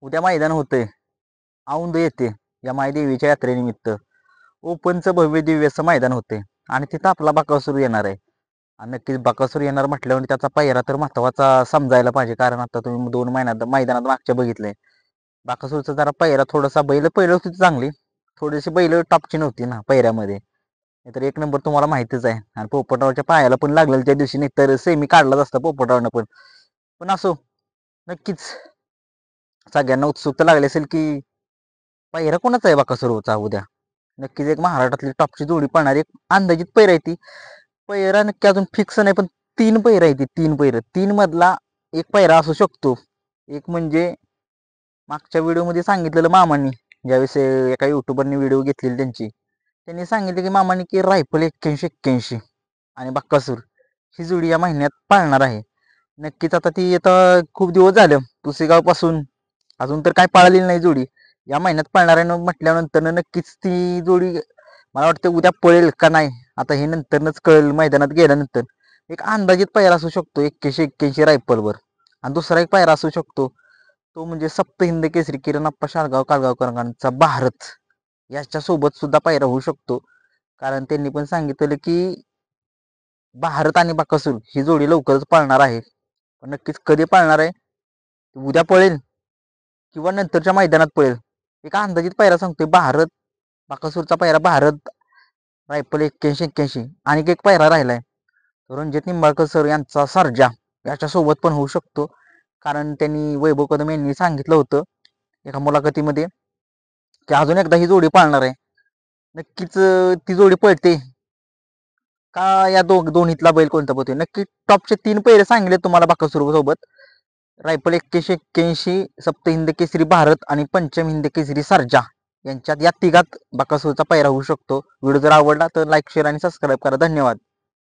उद्या मैदान होतंय, औंध येते या मायदेवीच्या यात्रेनिमित्त ओपनचं भव्य दिव्य असं मैदान होते आणि तिथं आपला बकासूर येणार आहे. आणि नक्कीच बकासूर येणार म्हटल्यावर त्याचा पहिरा तर महत्वाचा समजायला पाहिजे, कारण आता तुम्ही 2 महिन्यात मैदानात मागच्या बघितलंय. बकासूरचा जरा पहिरा थोडासा, बैल पहिलं होती चांगली, थोडीशी बैल टॉपची नव्हती ना पहिऱ्यामध्ये. तर एक नंबर तुम्हाला माहितीच आहे. आणि पोपटरावच्या पायाला पण लागलेलं त्या दिवशी, नाही तर सेमी काढलाच असता पोपटरावनं पण. पण असो, नक्कीच सगळ्यांना उत्सुकता लागली असेल की पहिरा कोणाचा आहे बकासूरचा उद्या. नक्कीच एक महाराष्ट्रातली टॉपची जोडी पळणार, एक अंदाजित पैर आहे ती. पैरा नक्की अजून फिक्स नाही, पण 3 पैर आहे ती, 3 पैर, 3 मधला एक पैरा असू शकतो. एक म्हणजे मागच्या व्हिडिओमध्ये सांगितलेलं मामांनी, ज्यावेळेस एका युट्यूबरनी व्हिडिओ घेतलेली त्यांनी सांगितलं की मामांनी की रायफल 81-81 आणि बक्कासूर ही जोडी या महिन्यात पाळणार आहे. नक्कीच आता ती आता खूप दिवस झालं पुसेगाव पासून अजून तर काय पाळलेली नाही जोडी, या महिन्यात पाळणार आहे म्हटल्यानंतर नक्कीच ती जोडी मला वाटतं उद्या पळेल का नाही आता हे नंतरच कळेल. मैदानात गेल्यानंतर एक अंदाजित पायरा असू शकतो 81-81 रायफलवर. आणि दुसरा एक पायरा असू शकतो तो म्हणजे सप्त हिंद केसरी किरणप्पा शाळगाव काळगावकरांचा भारत, याच्या सोबत सुद्धा पायरा होऊ शकतो. कारण त्यांनी पण सांगितलेलं की भारत आणि बकासूर ही जोडी लवकरच पाळणार आहे. पण नक्कीच कधी पाळणार आहे, उद्या पळेल किंवा नंतरच्या मैदानात पळेल. एक अंदाजित पायरा सांगतोय, भारत बकासूरचा पायरा भारत रायफल 81-81. आणि एक पायरा राहिलाय रणजित निंबाळकर सर यांचा सर्जा, याच्यासोबत पण होऊ शकतो. कारण त्यांनी वैभव कदम यांनी सांगितलं होतं एका मुलाखतीमध्ये की अजून एकदा ही जोडी पाळणार आहे. नक्कीच ती जोडी पळते का या दोन्हीतला बैल कोणता पळतोय. नक्की टॉपचे 3 पैरे सांगितले तुम्हाला बकासूर सोबत. रायफल 81-81, सप्त हिंद केसरी भारत आणि पंचम हिंद केसरी सर्जा, यांच्यात या तिघात बकासूरचा पैरा होऊ शकतो. व्हिडिओ जर आवडला तर लाईक, शेअर आणि सबस्क्राईब करा. धन्यवाद.